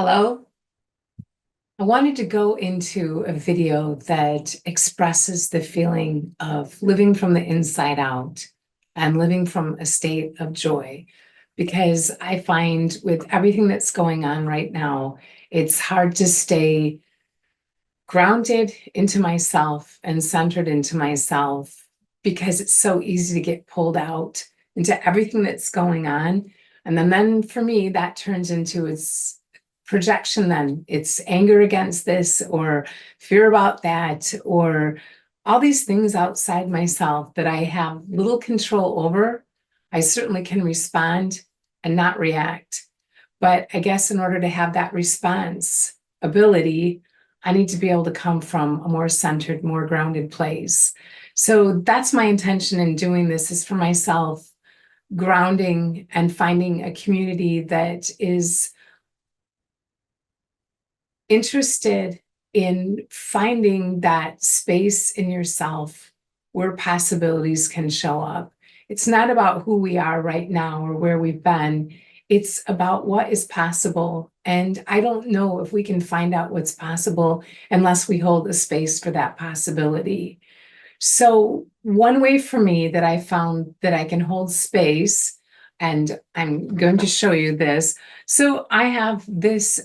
Hello. I wanted to go into a video that expresses the feeling of living from the inside out and living from a state of joy. Because I find with everything that's going on right now, it's hard to stay grounded into myself and centered into myself because it's so easy to get pulled out into everything that's going on. And then for me, that turns into its projection, then it's anger against this or fear about that or all these things outside myself that I have little control over. I certainly can respond and not react. But I guess in order to have that response ability, I need to be able to come from a more centered, more grounded place. So that's my intention in doing this, is for myself, grounding and finding a community that is interested in finding that space in yourself where possibilities can show up. It's not about who we are right now or where we've been. It's about what is possible. And I don't know if we can find out what's possible unless we hold a space for that possibility. So, one way for me that I found that I can hold space, and I'm going to show you this. So, I have this,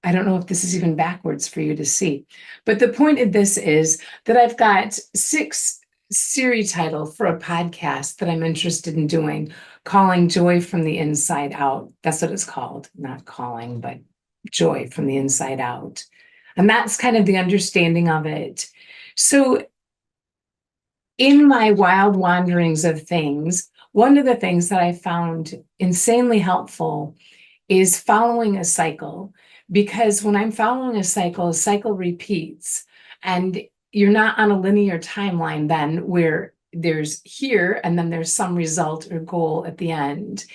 I don't know if this is even backwards for you to see, but the point of this is that I've got 6 series title for a podcast that I'm interested in doing, calling Joy from the Inside Out. That's what it's called, not calling, but Joy from the Inside Out. And that's kind of the understanding of it. So, in my wild wanderings of things, one of the things that I found insanely helpful is following a cycle. Because when I'm following a cycle repeats. And you're not on a linear timeline then where there's here and then there's some result or goal at the end.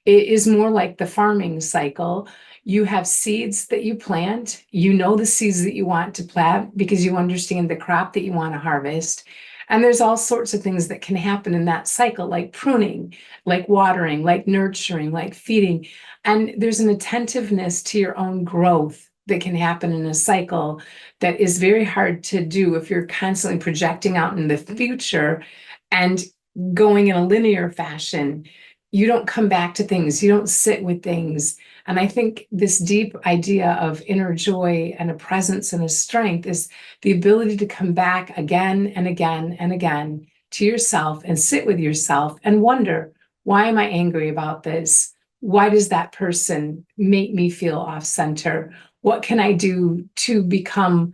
It is more like the farming cycle. You have seeds that you plant. You know the seeds that you want to plant because you understand the crop that you want to harvest. And there's all sorts of things that can happen in that cycle, like pruning, like watering, like nurturing, like feeding. And there's an attentiveness to your own growth that can happen in a cycle that is very hard to do if you're constantly projecting out in the future and going in a linear fashion. You don't come back to things, you don't sit with things. And I think this deep idea of inner joy and a presence and a strength is the ability to come back again and again and again to yourself and sit with yourself and wonder, why am I angry about this? Why does that person make me feel off center? What can I do to become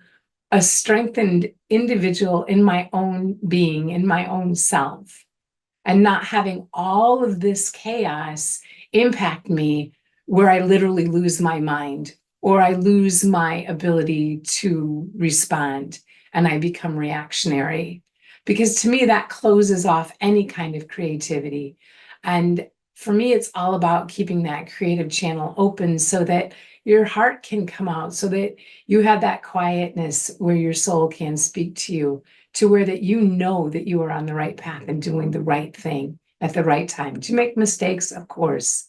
a strengthened individual in my own being, in my own self, and not having all of this chaos impact me where I literally lose my mind or I lose my ability to respond and I become reactionary? Because to me, that closes off any kind of creativity. And for me, it's all about keeping that creative channel open so that your heart can come out, so that you have that quietness where your soul can speak to you, to where that you know that you are on the right path and doing the right thing at the right time. Do you make mistakes? Of course.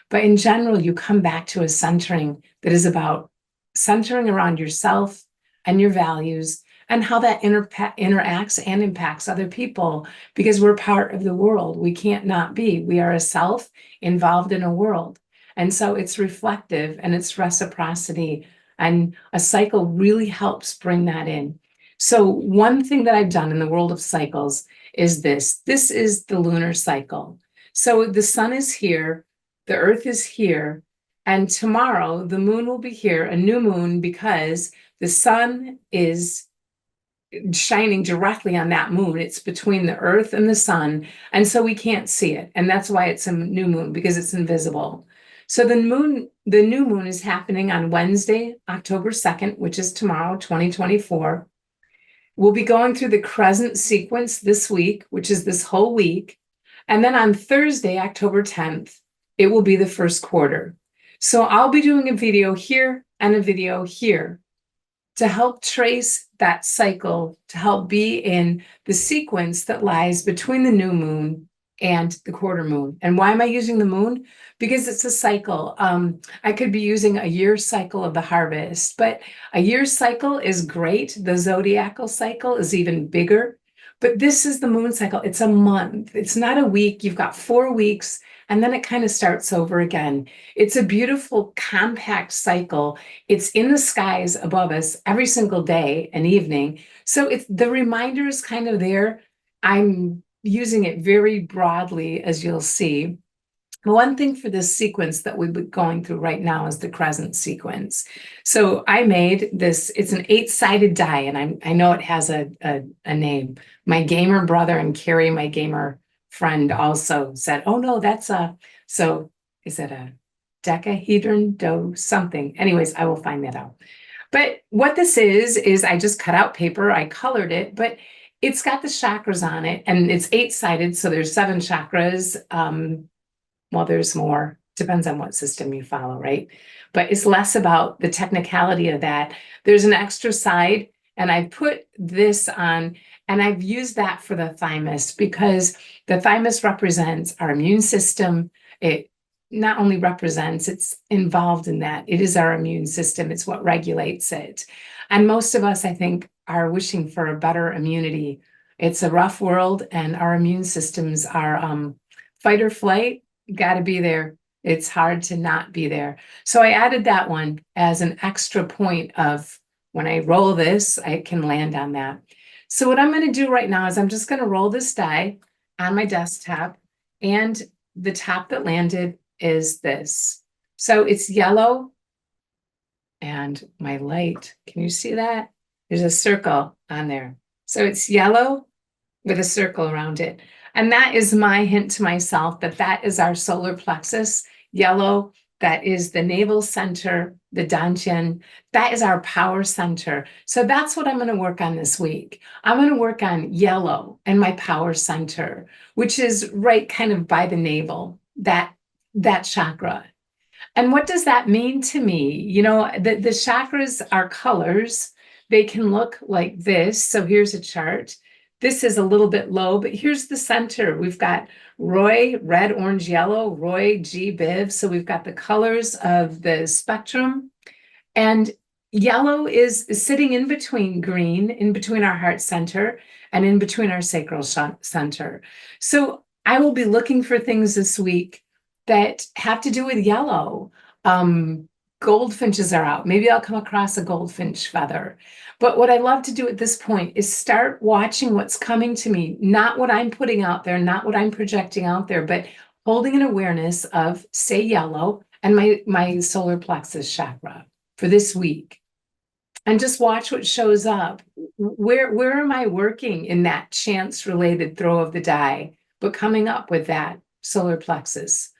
But in general, you come back to a centering that is about centering around yourself and your values and how that interacts and impacts other people, because we're part of the world. We can't not be. We are a self involved in a world. And so it's reflective and it's reciprocity. And a cycle really helps bring that in. So one thing that I've done in the world of cycles is this. This is the lunar cycle. So the sun is here, the earth is here, and tomorrow the moon will be here, a new moon, because the sun is shining directly on that moon. It's between the earth and the sun, and so we can't see it. And that's why it's a new moon, because it's invisible. So the new moon is happening on Wednesday, October 2nd, which is tomorrow, 2024. We'll be going through the crescent sequence this week, which is this whole week. And then on Thursday, October 10th, it will be the first quarter. So I'll be doing a video here and a video here to help trace that cycle, to help be in the sequence that lies between the new moon and the quarter moon. And why am I using the moon? Because it's a cycle. I could be using a year cycle of the harvest, but a year cycle is great. The zodiacal cycle is even bigger, but this is the moon cycle. It's a month. It's not a week. You've got 4 weeks, and then it kind of starts over again. It's a beautiful, compact cycle. It's in the skies above us every single day and evening. So it's the reminder is kind of there. I'm using it very broadly, as you'll see. The one thing for this sequence that we've been going through right now is the crescent sequence. So I made this, it's an 8-sided die, and I know it has a name. My gamer brother and Carrie, my gamer friend, also said, oh no, so is it a decahedron do something? Anyways, I will find that out. But what this is I just cut out paper, I colored it, but it's got the chakras on it, and it's 8-sided, so there's 7 chakras. Well, there's more, depends on what system you follow, right? But it's less about the technicality of that. There's an extra side, and I put this on, and I've used that for the thymus because the thymus represents our immune system. It not only represents, it's involved in that. It is our immune system. It's what regulates it. And most of us, I think, are wishing for a better immunity. It's a rough world, and our immune systems are fight or flight. Got to be there. It's hard to not be there. So I added that one as an extra point of when I roll this, I can land on that. So what I'm going to do right now is I'm just going to roll this die on my desktop, and the top that landed is this. So it's yellow, and my light, can you see that? There's a circle on there. So it's yellow with a circle around it. And that is my hint to myself that that is our solar plexus, yellow. That is the navel center, the dantian. That is our power center. So that's what I'm going to work on this week. I'm going to work on yellow and my power center, which is right kind of by the navel, that chakra. And what does that mean to me? You know, the chakras are colors. They can look like this. So here's a chart. This is a little bit low, but here's the center. We've got Roy, red, orange, yellow, Roy, G, Biv. So we've got the colors of the spectrum. And yellow is sitting in between green, in between our heart center, and in between our sacral center. So I will be looking for things this week that have to do with yellow. Goldfinches are out. Maybe I'll come across a goldfinch feather. But what I love to do at this point is start watching what's coming to me, not what I'm putting out there, not what I'm projecting out there, but holding an awareness of, say, yellow and my solar plexus chakra for this week. And just watch what shows up. Where am I working in that chance-related throw of the die, but coming up with that solar plexus?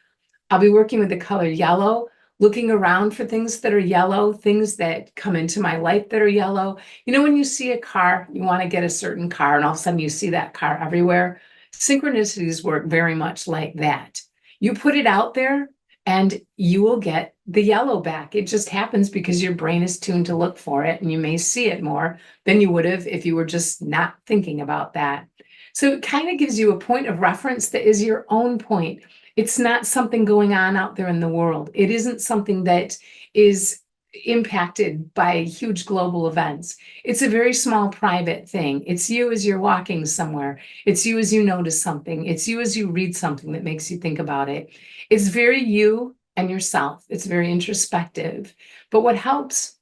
I'll be working with the color yellow, looking around for things that are yellow, things that come into my life that are yellow. You know, when you see a car, you want to get a certain car, and all of a sudden you see that car everywhere. Synchronicities work very much like that. You put it out there, and you will get the yellow back. It just happens because your brain is tuned to look for it, and you may see it more than you would have if you were just not thinking about that. So it kind of gives you a point of reference that is your own point. It's not something going on out there in the world. It isn't something that is impacted by huge global events. It's a very small private thing. It's you as you're walking somewhere. It's you as you notice something. It's you as you read something that makes you think about it. It's very you and yourself. It's very introspective. But what helps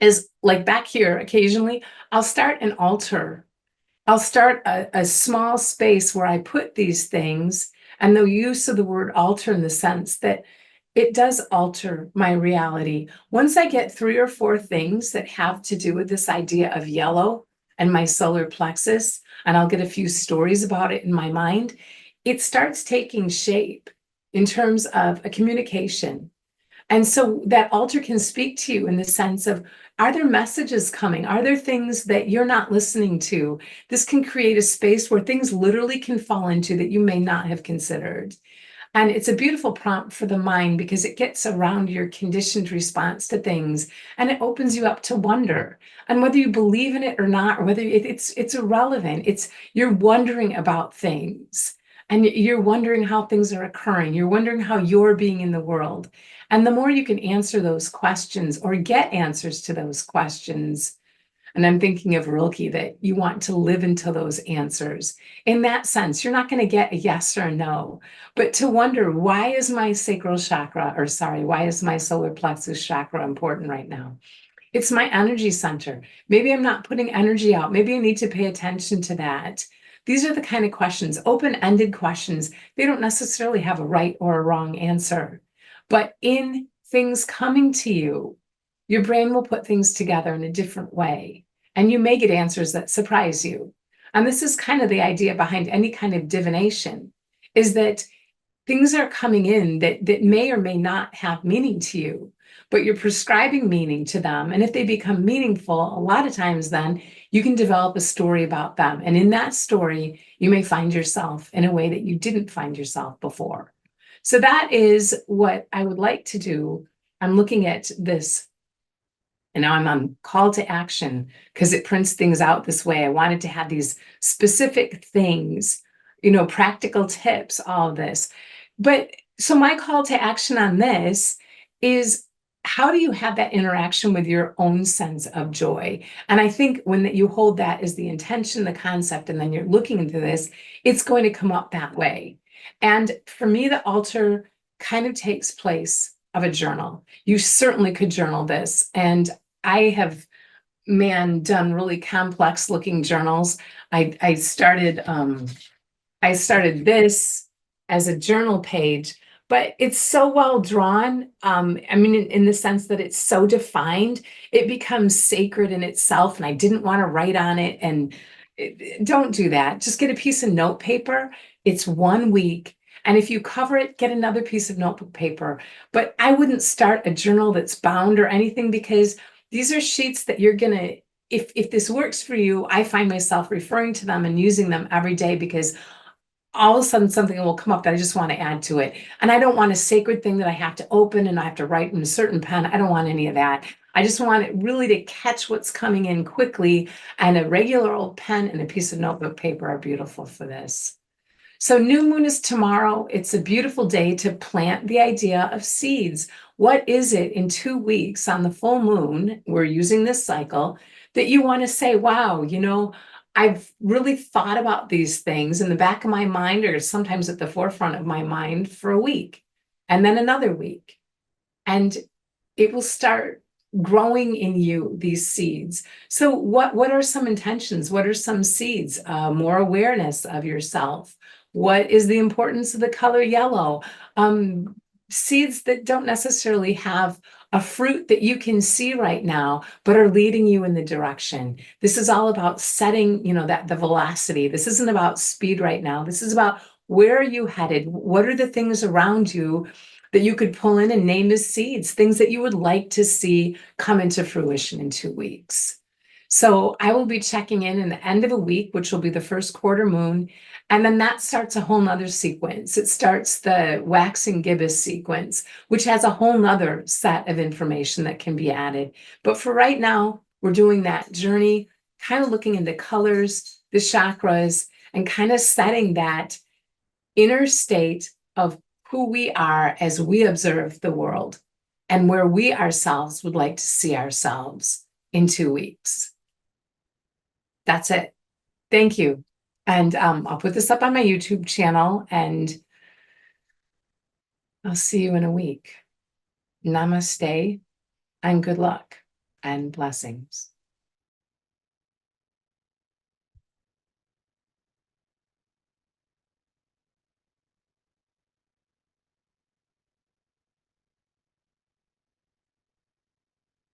is, like back here, occasionally, I'll start an altar. I'll start a small space where I put these things, and the use of the word alter in the sense that it does alter my reality. Once I get 3 or 4 things that have to do with this idea of yellow and my solar plexus, and I'll get a few stories about it in my mind, it starts taking shape in terms of a communication. And so that altar can speak to you in the sense of, are there messages coming? Are there things that you're not listening to? This can create a space where things literally can fall into that you may not have considered. And it's a beautiful prompt for the mind because it gets around your conditioned response to things, and it opens you up to wonder. And whether you believe in it or not, or whether it's irrelevant, you're wondering about things. and you're wondering how things are occurring. You're wondering how you're being in the world. And the more you can answer those questions or get answers to those questions, and I'm thinking of Rilke, that you want to live into those answers. In that sense, you're not going to get a yes or a no, but to wonder, why is my sacral chakra, or sorry, why is my solar plexus chakra important right now? It's my energy center. Maybe I'm not putting energy out. Maybe I need to pay attention to that. These are the kind of questions, open-ended questions. They don't necessarily have a right or a wrong answer. But in things coming to you, your brain will put things together in a different way. And you may get answers that surprise you. And this is kind of the idea behind any kind of divination, is that things are coming in that may or may not have meaning to you, but you're prescribing meaning to them. And if they become meaningful, a lot of times then you can develop a story about them. And in that story, you may find yourself in a way that you didn't find yourself before. So that is what I would like to do. I'm looking at this, and now I'm on call to action because it prints things out this way. I wanted to have these specific things, practical tips, all of this. But so my call to action on this is, how do you have that interaction with your own sense of joy? And I think when you hold that as the intention, the concept, and then you're looking into this, it's going to come up that way. And for me, the altar kind of takes place of a journal. You certainly could journal this. And I have, done really complex looking journals. I started this as a journal page, but it's so well drawn. I mean, in the sense that it's so defined, it becomes sacred in itself. And I didn't want to write on it. And don't do that. Just get a piece of note paper. It's 1 week. And if you cover it, get another piece of notebook paper. But I wouldn't start a journal that's bound or anything, because these are sheets that you're going to, if this works for you, I find myself referring to them and using them every day, because all of a sudden something will come up that I just want to add to it. And I don't want a sacred thing that I have to open and I have to write in a certain pen. I don't want any of that. I just want it really to catch what's coming in quickly. And a regular old pen and a piece of notebook paper are beautiful for this. So new moon is tomorrow. It's a beautiful day to plant the idea of seeds. What is it in 2 weeks on the full moon, we're using this cycle, that you want to say, wow, I've really thought about these things in the back of my mind, or sometimes at the forefront of my mind, for a week, and then another week. And it will start growing in you, these seeds. So what are some intentions? What are some seeds? More awareness of yourself. What is the importance of the color yellow? Seeds that don't necessarily have a fruit that you can see right now, but are leading you in the direction. This is all about setting, that the velocity. This isn't about speed right now. This is about, where are you headed? What are the things around you that you could pull in and name as seeds, things that you would like to see come into fruition in 2 weeks? So I will be checking in the end of a week, which will be the first quarter moon. And then that starts a whole nother sequence. It starts the waxing gibbous sequence, which has a whole nother set of information that can be added. But for right now, we're doing that journey, kind of looking into colors, the chakras, and kind of setting that inner state of who we are as we observe the world, and where we ourselves would like to see ourselves in 2 weeks. That's it. Thank you. And I'll put this up on my YouTube channel, and I'll see you in a week. Namaste, and good luck and blessings.